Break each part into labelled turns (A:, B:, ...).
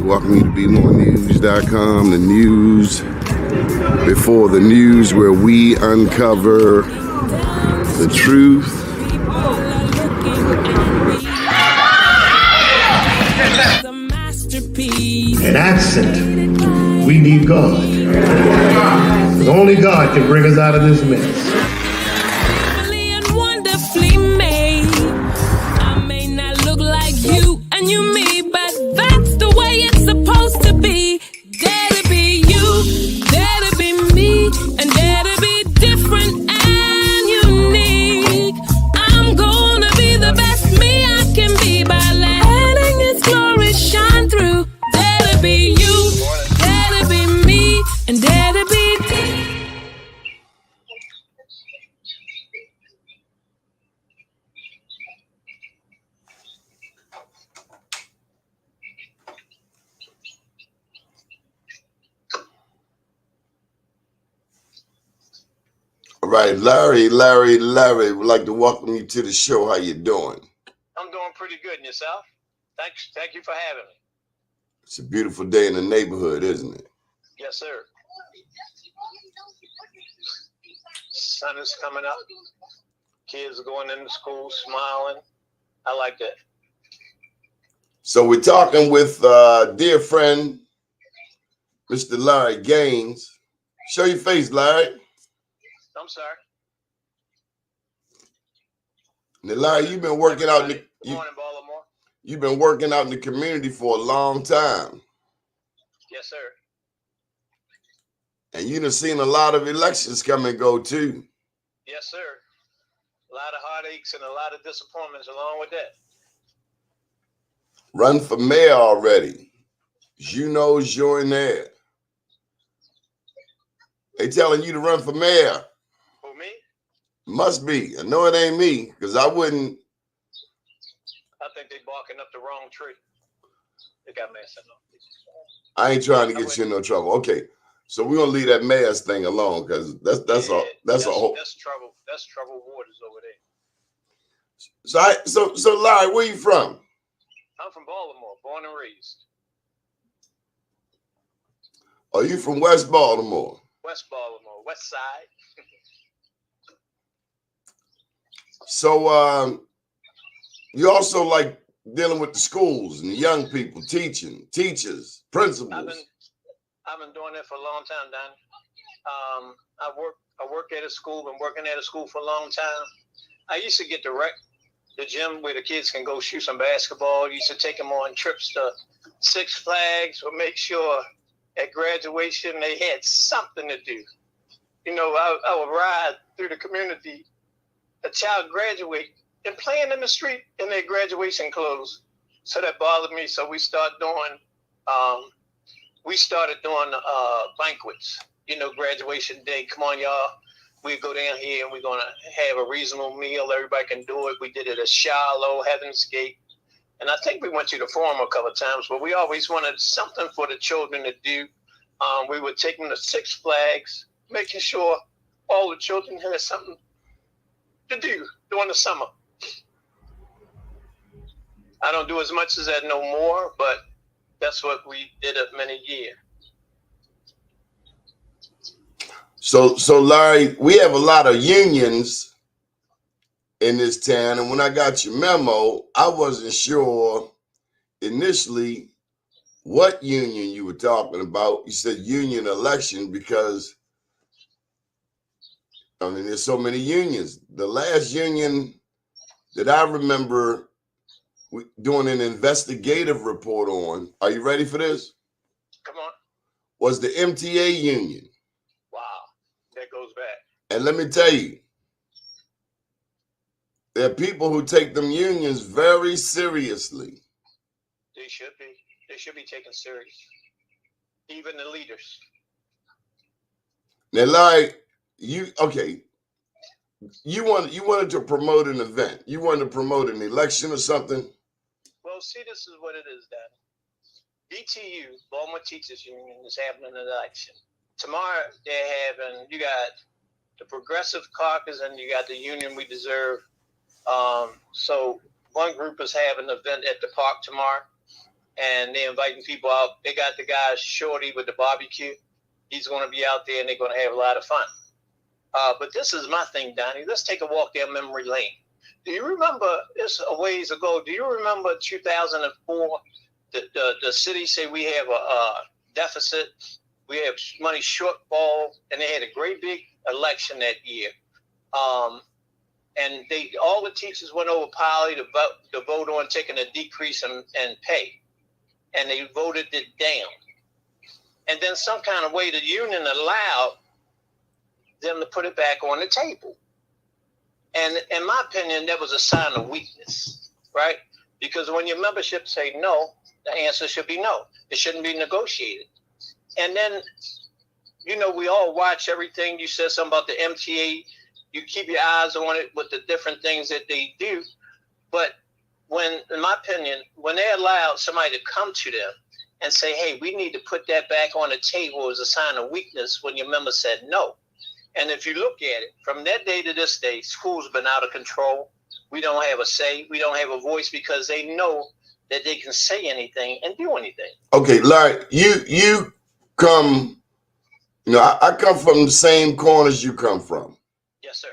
A: Welcome you to BeMoreNews.com, the news before the news, where we uncover the truth.
B: And absent, we need God. Because only God can bring us out of this mess.
C: I may not look like you and you me, but that's the way it's supposed to be. Dare to be you, dare to be me, and dare to be different and unique. I'm gonna be the best me I can be by letting His glory shine through. Dare to be you, dare to be me, and dare to be
A: All right, Larry, would like to welcome you to the show. How you doing?
D: I'm doing pretty good. And yourself? Thank you for having me.
A: It's a beautiful day in the neighborhood, isn't it?
D: Yes, sir. Sun is coming up. Kids are going into school smiling. I like that.
A: So we're talking with dear friend, Mr. Larry Gaines. Show your face, Larry.
D: I'm sorry.
A: Now, Larry, you've been working out
D: Good morning, Baltimore.
A: You've been working out in the community for a long time.
D: Yes, sir.
A: And you've seen a lot of elections come and go too.
D: Yes, sir. A lot of heartaches and a lot of disappointments along with that.
A: Run for mayor already. You know you're in there. They telling you to run for mayor.
D: Who, me?
A: Must be. I know it ain't me, because I wouldn't.
D: I think they barking up the wrong tree. They got messing up.
A: I ain't trying to get you in no trouble. Okay, so we're gonna leave that mayor's thing alone, because that's a whole.
D: That's trouble. That's trouble waters over there.
A: So Larry, where you from?
D: I'm from Baltimore, born and raised.
A: Are you from West Baltimore?
D: West Baltimore, West Side.
A: So you also like dealing with the schools and the young people, teachers, principals.
D: I've been doing that for a long time, Don. I work at a school, been working at a school for a long time. I used to get the gym where the kids can go shoot some basketball. Used to take them on trips to Six Flags or make sure at graduation they had something to do. You know, I would ride through the community, a child graduate and playing in the street in their graduation clothes. So that bothered me. So we started doing banquets, you know, graduation day. Come on, y'all. We go down here and we're going to have a reasonable meal. Everybody can do it. We did it at Shiloh, Heaven's Gate. And I think we went to the Forum a couple of times, but we always wanted something for the children to do. We would take them to Six Flags, making sure all the children had something to do during the summer. I don't do as much as that no more, but that's what we did at many years.
A: So Larry, we have a lot of unions in this town, and when I got your memo, I wasn't sure initially what union you were talking about. You said union election because, I mean, there's so many unions. The last union that I remember doing an investigative report on, are you ready for this?
D: Come on.
A: Was the MTA union.
D: Wow, that goes back.
A: And let me tell you, there are people who take them unions very seriously.
D: They should be. They should be taken serious. Even the leaders.
A: Now, Larry, you wanted to promote an event. You wanted to promote an election or something?
D: Well, see, this is what it is, Dan. BTU, Baltimore Teachers Union, is having an election. Tomorrow, they're having, you got the Progressive Caucus and you got the Union We Deserve. So one group is having an event at the park tomorrow, and they're inviting people out. They got the guy Shorty with the barbecue. He's going to be out there, and they're going to have a lot of fun. But this is my thing, Donnie. Let's take a walk down memory lane. Do you remember, this a ways ago, do you remember 2004, the city said we have a deficit, we have money shortfall, and they had a great big election that year. And all the teachers went over Polly to vote on taking a decrease in pay. And they voted it down. And then some kind of way the union allowed them to put it back on the table. And in my opinion, that was a sign of weakness, right? Because when your membership say no, the answer should be no. It shouldn't be negotiated. And then, we all watch everything. You said something about the MTA. You keep your eyes on it with the different things that they do. But in my opinion, when they allow somebody to come to them and say, hey, we need to put that back on the table as a sign of weakness when your member said no. And if you look at it, from that day to this day, school's been out of control. We don't have a say. We don't have a voice because they know that they can say anything and do anything.
A: Okay, Larry, you come, I come from the same corners you come from.
D: Yes, sir.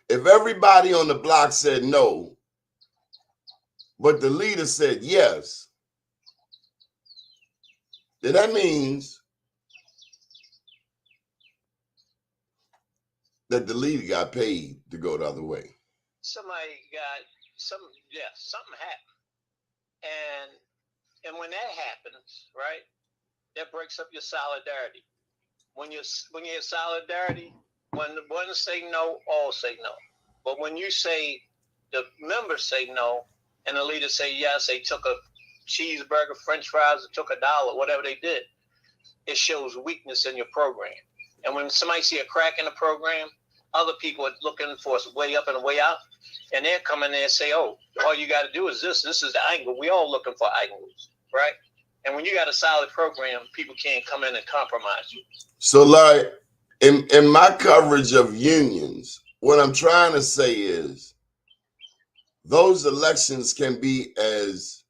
A: If everybody on the block said no, but the leader said yes, then that means that the leader got paid to go the other way.
D: Something happened. And when that happens, right, that breaks up your solidarity. When you have solidarity, when the ones say no, all say no. But when you say, the members say no, and the leaders say yes, they took a cheeseburger, French fries, it took $1, whatever they did, it shows weakness in your program. And when somebody see a crack in the program, other people are looking for a way up and a way out, and they're coming there and say, oh, all you got to do is this is the angle. We all looking for angles, right? And when you got a solid program, people can't come in and compromise you.
A: So, like, in my coverage of unions, what I'm trying to say is those elections can be as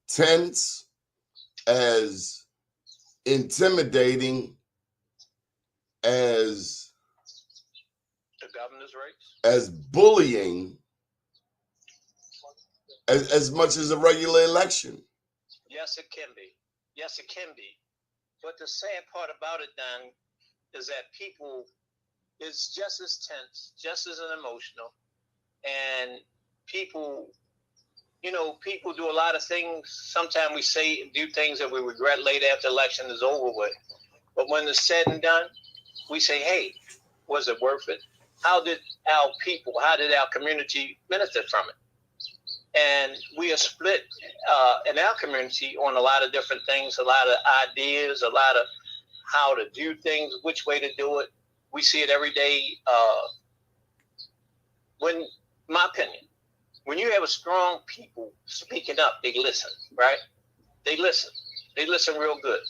A: tense, as intimidating as
D: the governor's race,
A: as bullying, as much as a regular election.
D: Yes, it can be. Yes, it can be. But the sad part about it, Don, is that people is just as tense, just as emotional, and people do a lot of things. Sometimes we say and do things that we regret later after the election is over with. But when it's said and done, we say, hey, was it worth it? How did our community benefit from it? And we are split in our community on a lot of different things, a lot of ideas, a lot of how to do things, which way to do it. We see it every day. My opinion, when you have a strong people speaking up, they listen, right? They listen real good.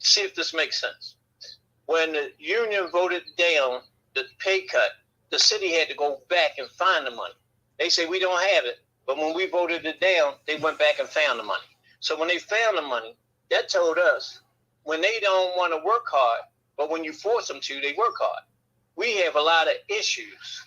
D: See if this makes sense. When the union voted down the pay cut, the city had to go back and find the money. They say we don't have it, but when we voted it down, they went back and found the money. So when they found the money, that told us when they don't want to work hard, but when you force them to, they work hard. We have a lot of issues.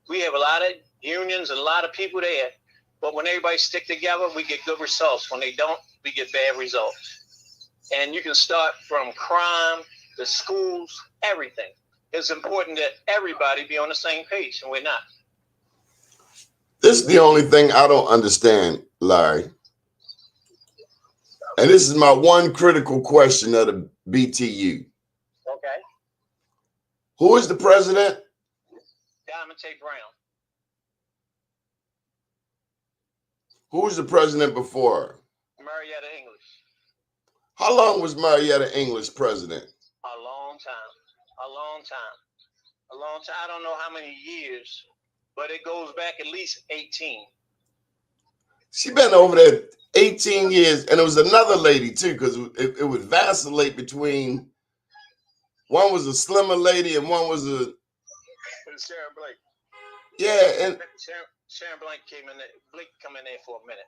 D: We have a lot of unions and a lot of people there, but when everybody stick together, we get good results. When they don't, we get bad results. And you can start from crime, the schools, everything. It's important that everybody be on the same page, and we're not.
A: This is the only thing I don't understand, Larry. And this is my one critical question of the BTU.
D: Okay.
A: Who is the president?
D: Diamond Brown.
A: Who was the president before her?
D: Marietta English.
A: How long was Marietta English president?
D: A long time. I don't know how many years, but it goes back at least 18.
A: She been over there 18 years, and it was another lady too, because it would vacillate between one was a slimmer lady and one was a
D: Sharon Blake.
A: yeah, and
D: Sharon Blake came in there. Blake come in there for a minute.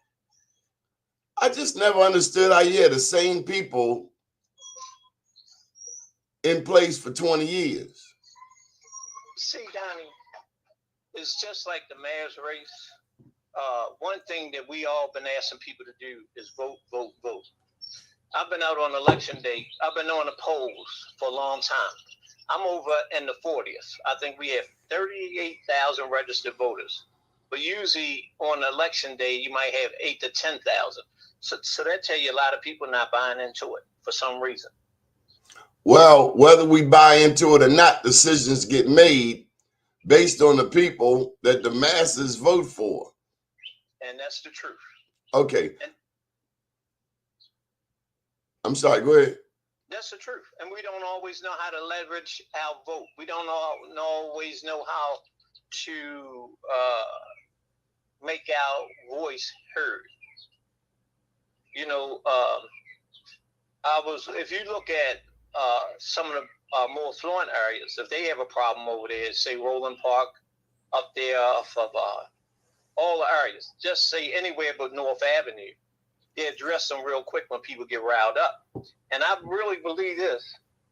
A: I just never understood how you had the same people in place for 20 years.
D: See, Donnie, it's just like the mayor's race. One thing that we all been asking people to do is vote, vote, vote. I've been out on election day. I've been on the polls for a long time. I'm over in the 40th. I think we have 38,000 registered voters. But usually on election day, you might have 8,000 to 10,000. So that tell you a lot of people not buying into it for some reason.
A: Well, whether we buy into it or not, decisions get made based on the people that the masses vote for.
D: And that's the truth.
A: Okay. I'm sorry, go ahead.
D: That's the truth. And we don't always know how to leverage our vote. We don't always know how to make our voice heard. You know, if you look at some of the more affluent areas, if they have a problem over there, say Roland Park, up there off of all the areas, just say anywhere but North Avenue, they address them real quick when people get riled up. And I really believe this,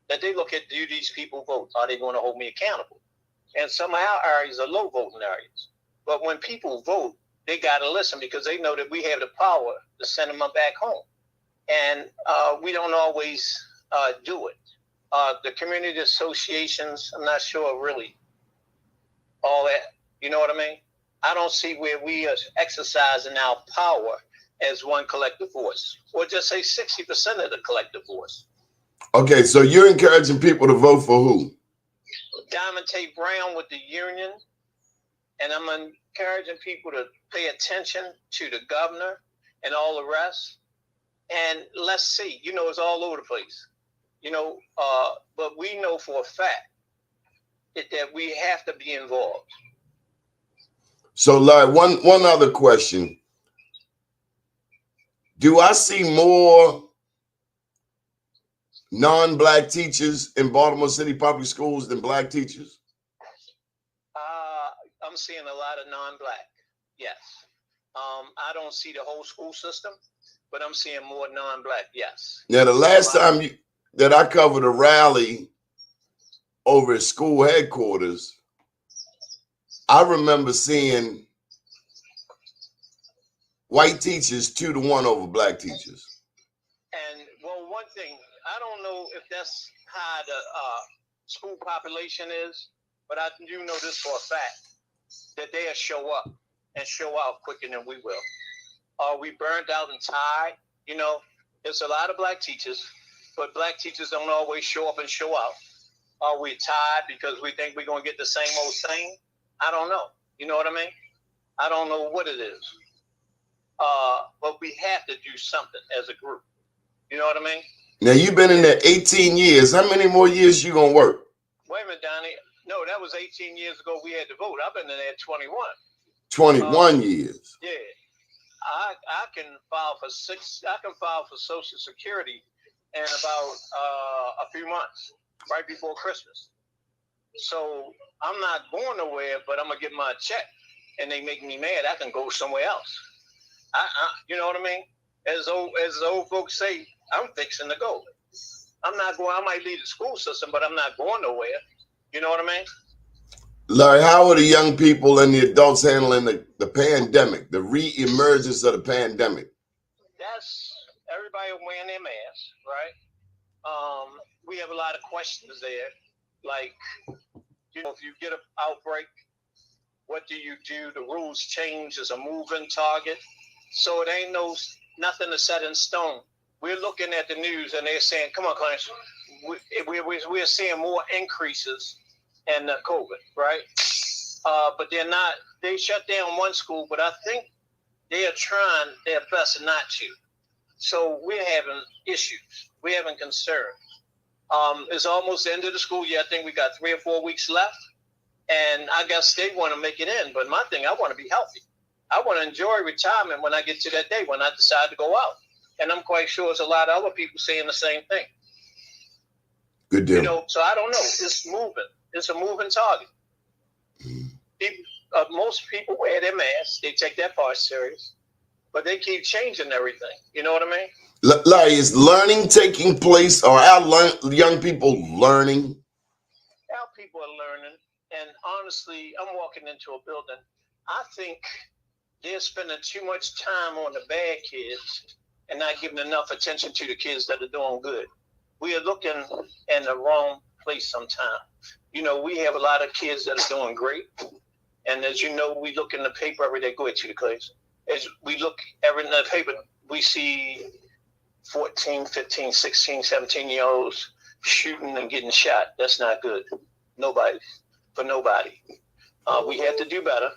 D: that they look at, do these people vote? Are they going to hold me accountable? And some of our areas are low voting areas. But when people vote, they got to listen because they know that we have the power to send them back home. And we don't always do it. The community associations, I'm not sure really all that. You know what I mean? I don't see where we are exercising our power as one collective force, or just say 60% of the collective force.
A: Okay, so you're encouraging people to vote for who?
D: Diamond Tate Brown with the union, and I'm encouraging people to pay attention to the governor and all the rest. And let's see, you know, it's all over the place, you know, but we know for a fact that we have to be involved.
A: So, like, one other question. Do I see more non-black teachers in Baltimore City public schools than black teachers?
D: I'm seeing a lot of non-black, yes. I don't see the whole school system, but I'm seeing more non-black, yes.
A: Now, the last time that I covered a rally over at school headquarters, I remember seeing white teachers 2-to-1 over black teachers.
D: And well, one thing, I don't know if that's how the school population is, but I do know this for a fact, that they'll show up and show out quicker than we will. Are we burned out and tired? You know, there's a lot of black teachers, but black teachers don't always show up and show out. Are we tired because we think we're going to get the same old thing? I don't know. You know what I mean? I don't know what it is. But we have to do something as a group. You know what I mean?
A: Now, you've been in there 18 years. How many more years you going to work?
D: Wait a minute, Donnie. No, that was 18 years ago we had to vote. I've been in there 21.
A: 21 years.
D: Yeah. I can file for Social Security in about a few months, right before Christmas. So I'm not going nowhere, but I'm gonna get my check, and they make me mad. I can go somewhere else. You know what I mean? As the old folks say, I'm fixing to go. I'm not going. I might leave the school system, but I'm not going nowhere. You know what I mean?
A: Larry, how are the young people and the adults handling the pandemic, the re-emergence of the pandemic?
D: That's everybody wearing their masks, right? We have a lot of questions there. Like, you know, if you get an outbreak, what do you do? The rules change. It's a moving target. So it ain't nothing is set in stone. We're looking at the news and they're saying, come on, Clarence, we're seeing more increases in COVID, right? But they're not, they shut down one school, but I think they are trying their best not to. So we're having issues. We're having concerns. It's almost the end of the school year. I think we got 3 or 4 weeks left. And I guess they want to make it in. But my thing, I want to be healthy. I want to enjoy retirement when I get to that day, when I decide to go out. And I'm quite sure there's a lot of other people saying the same thing.
A: Good deal.
D: You know, so I don't know. It's moving. It's a moving target. People, most people wear their masks. They take that part serious, but they keep changing everything. You know what I mean?
A: Larry, is learning taking place, or our young people learning?
D: Our people are learning, and honestly, I'm walking into a building. I think they're spending too much time on the bad kids and not giving enough attention to the kids that are doing good. We are looking in the wrong place sometimes. You know, we have a lot of kids that are doing great. And as you know, we look in the paper every day. Go ahead to the class. As we look every in the paper, we see 14, 15, 16, 17-year-olds shooting and getting shot. That's not good. Nobody. For nobody. We have to do better.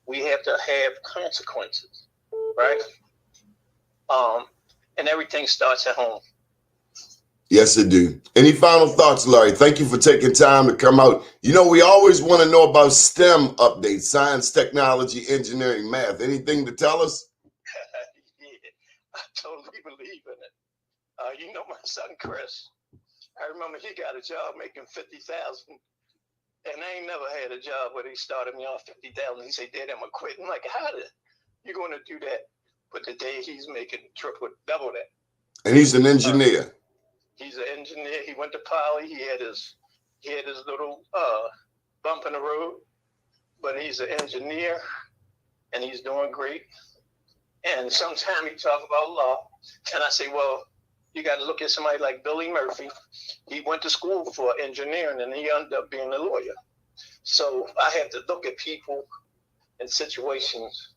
D: We have to have consequences, right? And everything starts at home.
A: Yes, it do. Any final thoughts, Larry? Thank you for taking time to come out. You know, we always want to know about STEM updates: science, technology, engineering, math. Anything to tell us?
D: Yeah, I totally believe in it. You know, my son Chris, I remember he got a job making $50,000. And I ain't never had a job where they started me off $50,000. He said, Dad, I'm going to quit. I'm like, how did you going to do that? But today he's making triple, double that.
A: And he's an engineer.
D: He's an engineer. He went to Poly. He had his little bump in the road. But he's an engineer, and he's doing great. And sometimes he talk about law. And I say, well, you got to look at somebody like Billy Murphy. He went to school for engineering, and he ended up being a lawyer. So I have to look at people and situations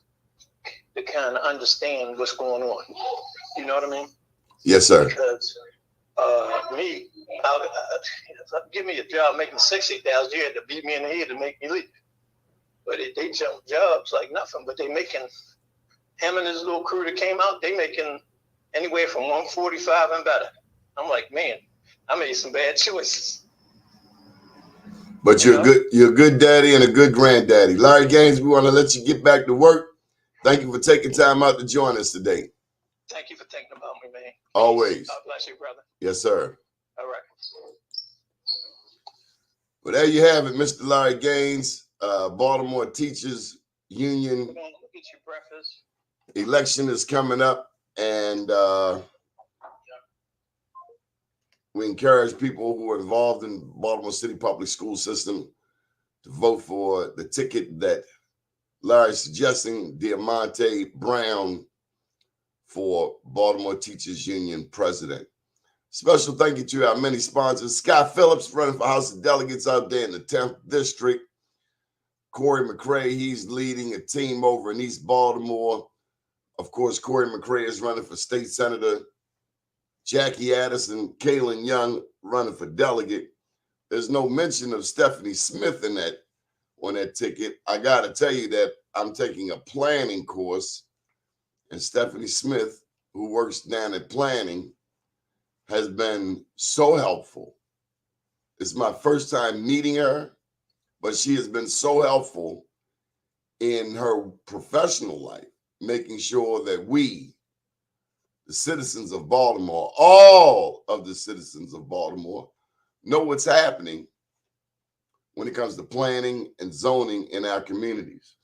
D: to kind of understand what's going on. You know what I mean?
A: Yes, sir.
D: Because give me a job making $60,000, you had to beat me in the head to make me leave. But they jump jobs like nothing. But they making, him and his little crew that came out, they making anywhere from 145 and better. I'm like, man, I made some bad choices.
A: But you're a good daddy and a good granddaddy. Larry Gaines, we want to let you get back to work. Thank you for taking time out to join us today.
D: Thank you for thinking about me, man.
A: Always.
D: God bless you, brother.
A: Yes, sir.
D: All right.
A: Well, there you have it, Mr. Larry Gaines, Baltimore Teachers Union.
D: Come on, get your breakfast.
A: Election is coming up, and we encourage people who are involved in Baltimore City public school system to vote for the ticket that Larry's suggesting, Diamante Brown, for Baltimore Teachers Union president. Special thank you to our many sponsors. Scott Phillips, running for House of Delegates out there in the 10th District. Corey McCray, he's leading a team over in East Baltimore. Of course, Corey McCray is running for state senator. Jackie Addison, Kaylin Young running for delegate. There's no mention of Stephanie Smith on that ticket. I got to tell you that I'm taking a planning course, and Stephanie Smith, who works down at planning, has been so helpful. It's my first time meeting her, but she has been so helpful in her professional life, making sure that we, the citizens of Baltimore, all of the citizens of Baltimore, know what's happening when it comes to planning and zoning in our communities.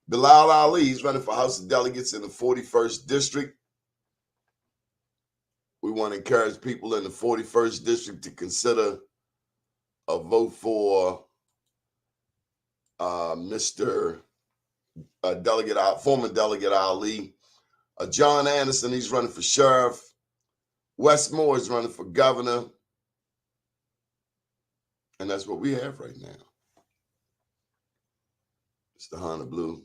A: Bilal Ali is running for House of Delegates in the 41st District. We want to encourage people in the 41st District to consider a vote for Mr. Former Delegate Ali. John Anderson, he's running for sheriff. Wes Moore is running for governor. And that's what we have right now. Mr. Hannah Blue.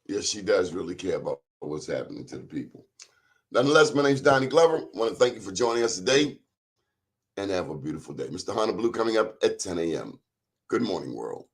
A: Yes, she does really care about what's happening to the people. Nonetheless, my name's Donnie Glover. I want to thank you for joining us today, and have a beautiful day. Mr. Hannah Blue coming up at 10 a.m. Good morning, world.